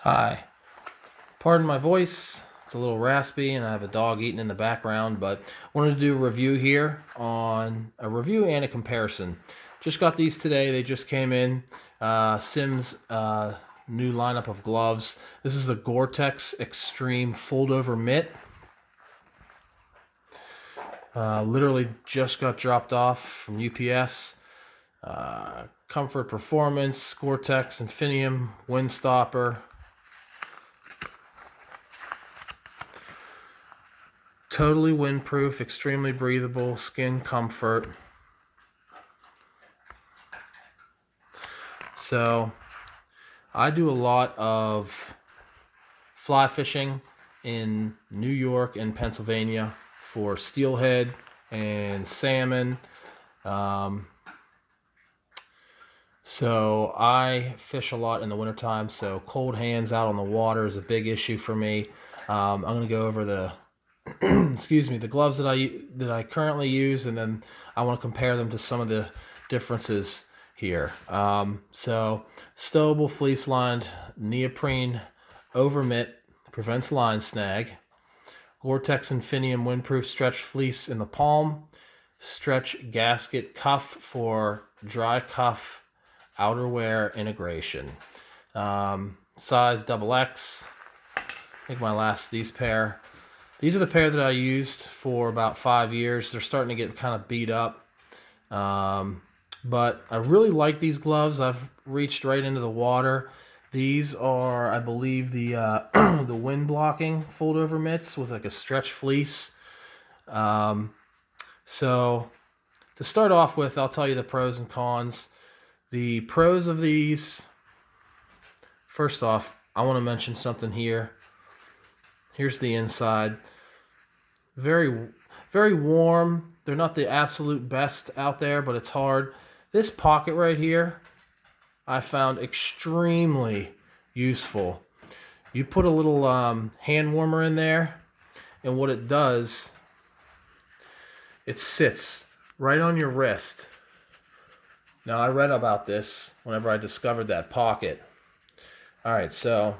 Hi. Pardon my voice. It's a little raspy and I have a dog eating in the background, but I wanted to do a review here on a review and a comparison. Just got these today. They just came in. Simms new lineup of gloves. This is the Gore-Tex ExStream Foldover Mitt. Literally just got dropped off from UPS. Comfort, performance, Gore-Tex Infinium, wind stopper. Totally windproof, extremely breathable, skin comfort. So I do a lot of fly fishing in New York and Pennsylvania for steelhead and salmon. So I fish a lot in the wintertime, so cold hands out on the water is a big issue for me. I'm going to go over the excuse me, the gloves that I currently use, and then I want to compare them to some of the differences here. So stowable fleece lined neoprene over mitt prevents line snag. Gore-Tex Infinium windproof stretch fleece in the palm. Stretch gasket cuff for dry cuff outerwear integration. Size XX. I think my last these pair. These are the pair that I used for about 5 years. They're starting to get kind of beat up. But I really like these gloves. I've reached right into the water. These are, I believe, the the Windblocking Foldover mitts with like a stretch fleece. So to start off with, I'll tell you the pros and cons. The pros of these, first off, I want to mention something here. Here's the inside. Very, very warm. They're not the absolute best out there, but it's hard. This pocket right here, I found extremely useful. You put a little hand warmer in there, and what it does, it sits right on your wrist. Now, I read about this whenever I discovered that pocket. All right, so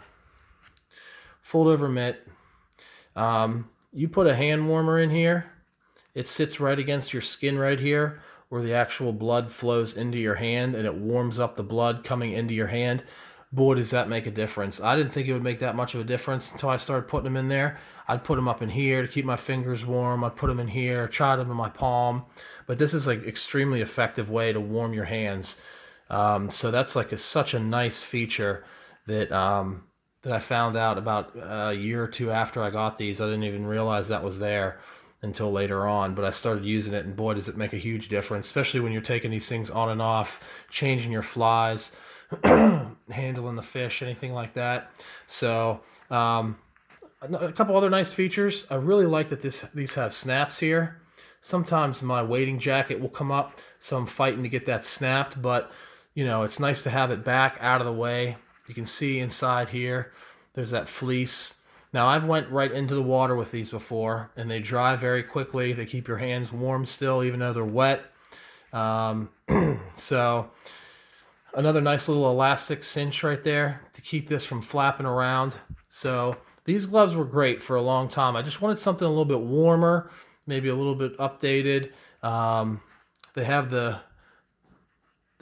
Foldover mitt. You put a hand warmer in here, it sits right against your skin right here where the actual blood flows into your hand, and it warms up the blood coming into your hand. Boy, does that make a difference. I didn't think it would make that much of a difference until I started putting them in there. I'd put them up in here to keep my fingers warm. I'd put them in here, try them in my palm. But this is like extremely effective way to warm your hands. So that's like such a nice feature that that I found out about a year or two after I got these. I didn't even realize that was there until later on, but I started using it, and boy, does it make a huge difference, especially when you're taking these things on and off, changing your flies, handling the fish, anything like that. So a couple other nice features. I really like that these have snaps here. Sometimes my wading jacket will come up, so I'm fighting to get that snapped, but you know, it's nice to have it back out of the way. You can see inside here, there's that fleece. Now, I've went right into the water with these before, and they dry very quickly. They keep your hands warm still, even though they're wet. So, another nice little elastic cinch right there to keep this from flapping around. So, these gloves were great for a long time. I just wanted something a little bit warmer, maybe a little bit updated. They have the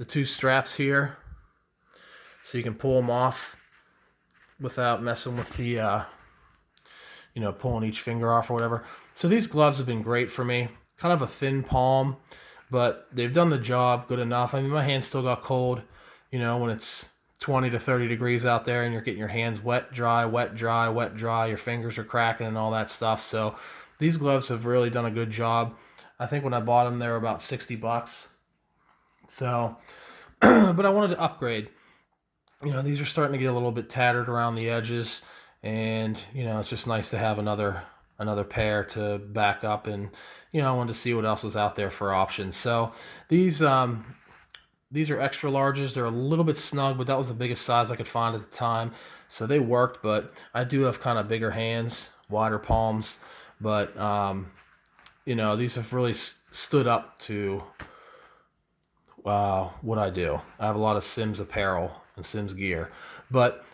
two straps here, so you can pull them off without messing with the, pulling each finger off or whatever. So these gloves have been great for me. Kind of a thin palm, but they've done the job good enough. I mean, my hands still got cold, when it's 20 to 30 degrees out there and you're getting your hands wet, dry, wet, dry, wet, dry. Your fingers are cracking and all that stuff. So these gloves have really done a good job. I think when I bought them, they were about $60. So, but I wanted to upgrade. These are starting to get a little bit tattered around the edges, and it's just nice to have another pair to back up, and I wanted to see what else was out there for options. So these are extra larges. They're a little bit snug, but that was the biggest size I could find at the time, so they worked. But I do have kind of bigger hands, wider palms, but these have really stood up to what I do. I have a lot of Simms apparel and Simms gear. But,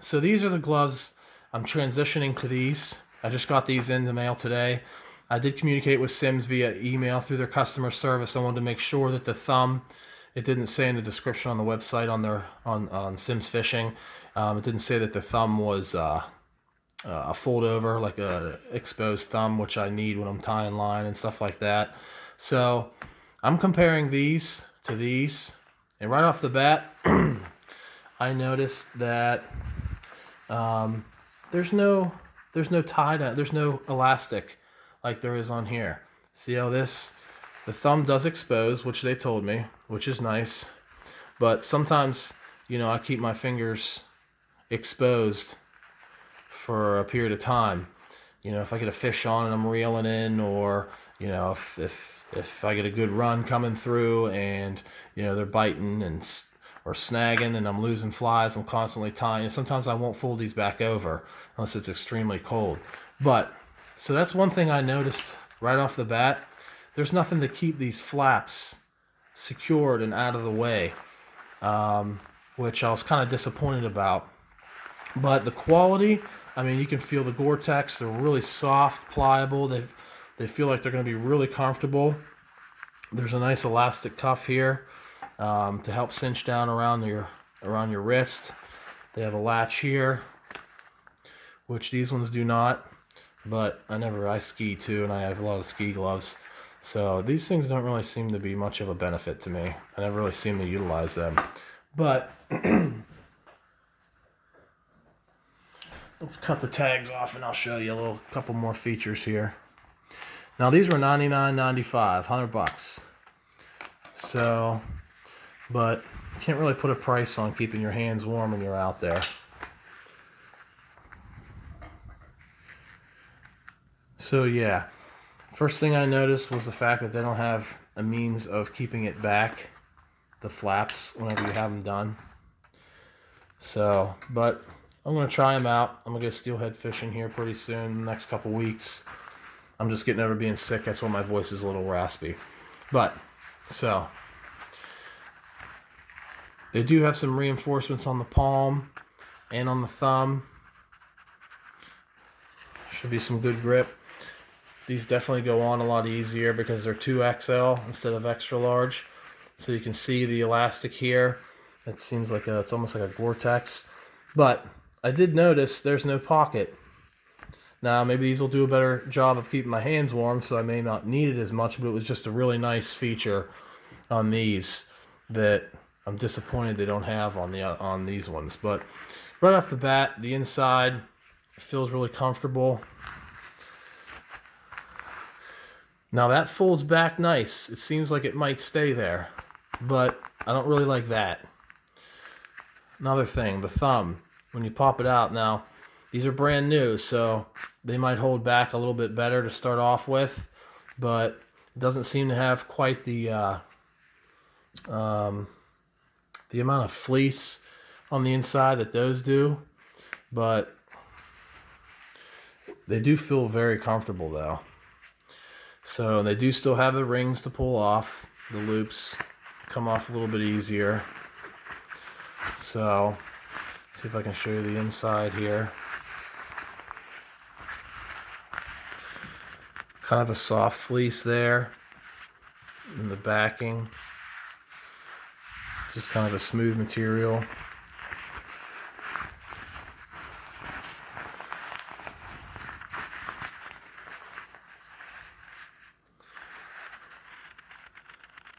so these are the gloves. I'm transitioning to these. I just got these in the mail today. I did communicate with Simms via email through their customer service. I wanted to make sure that the thumb, it didn't say in the description on the website on Simms Fishing, it didn't say that the thumb was a fold over, like a exposed thumb, which I need when I'm tying line and stuff like that. So I'm comparing these to these, and right off the bat, I noticed that there's no tie down, there's no elastic like there is on here. See how the thumb does expose, which they told me, which is nice. But sometimes, you know, I keep my fingers exposed for a period of time. You know, if I get a fish on and I'm reeling in, or, you know, if I get a good run coming through and, you know, they're biting or snagging and I'm losing flies, I'm constantly tying. And sometimes I won't fold these back over unless it's extremely cold. But, so that's one thing I noticed right off the bat. There's nothing to keep these flaps secured and out of the way, which I was kind of disappointed about. But the quality, I mean, you can feel the Gore-Tex. They're really soft, pliable. They feel like they're going to be really comfortable. There's a nice elastic cuff here to help cinch down around your wrist. They have a latch here, which these ones do not. But I ski too, and I have a lot of ski gloves. So these things don't really seem to be much of a benefit to me. I never really seem to utilize them. But let's cut the tags off and I'll show you a couple more features here. Now these were $99.95, $100. So, but you can't really put a price on keeping your hands warm when you're out there. So yeah, first thing I noticed was the fact that they don't have a means of keeping it back, the flaps, whenever you have them done. So, but I'm going to try them out. I'm going to go steelhead fishing here pretty soon, in the next couple weeks. I'm just getting over being sick. That's why my voice is a little raspy. But, so, they do have some reinforcements on the palm and on the thumb. Should be some good grip. These definitely go on a lot easier because they're 2XL instead of extra large. So you can see the elastic here. It seems like it's almost like a Gore-Tex. But I did notice there's no pocket. Now maybe these will do a better job of keeping my hands warm, so I may not need it as much, but it was just a really nice feature on these that I'm disappointed they don't have on these ones. But right off the bat, the inside feels really comfortable. Now that folds back nice. It seems like it might stay there, but I don't really like that. Another thing, the thumb, when you pop it out, now these are brand new, so they might hold back a little bit better to start off with, but it doesn't seem to have quite the amount of fleece on the inside that those do, but they do feel very comfortable though. So they do still have the rings to pull off. The loops come off a little bit easier. So, see if I can show you the inside here. Kind of a soft fleece there in the backing. Just kind of a smooth material.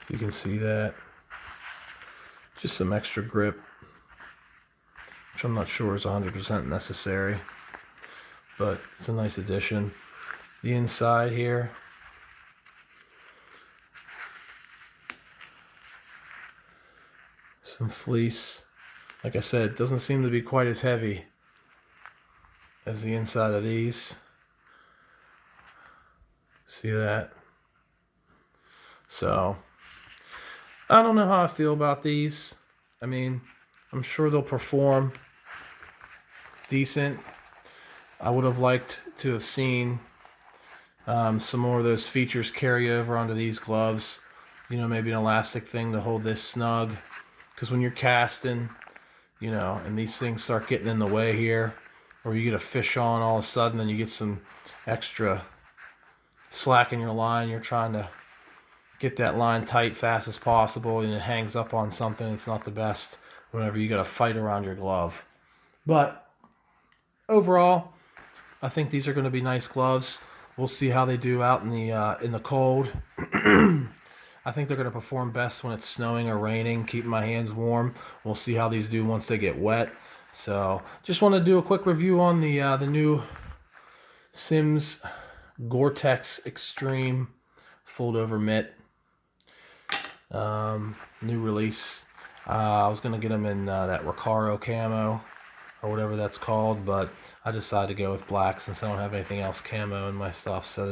You can see that. Just some extra grip, which I'm not sure is 100% necessary, but it's a nice addition. The inside here, some fleece. Like I said, it doesn't seem to be quite as heavy as the inside of these. See that? So, I don't know how I feel about these. I mean, I'm sure they'll perform decent. I would have liked to have seen some more of those features carry over onto these gloves. you know, maybe an elastic thing to hold this snug. Because when you're casting, you know, and these things start getting in the way here, or you get a fish on all of a sudden, then you get some extra slack in your line. You're trying to get that line tight fast as possible, and it hangs up on something. It's not the best whenever you got to fight around your glove. But overall, I think these are going to be nice gloves. We'll see how they do out in the cold. I think they're going to perform best when it's snowing or raining, keeping my hands warm. We'll see how these do once they get wet. So just want to do a quick review on the new Simms Gore-Tex ExStream Foldover Mitt. New release. I was going to get them in that Recaro camo or whatever that's called, but I decided to go with black since I don't have anything else camo in my stuff, so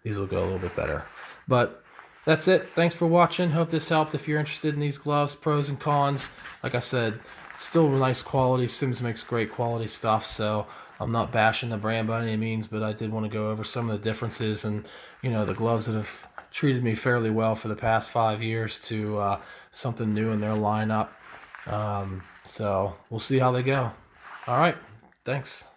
these will go a little bit better. But that's it. Thanks for watching. Hope this helped. If you're interested in these gloves, pros and cons, like I said, still nice quality. Simms makes great quality stuff, so I'm not bashing the brand by any means, but I did want to go over some of the differences and, you know, the gloves that have treated me fairly well for the past 5 years to something new in their lineup. So we'll see how they go. All right. Thanks.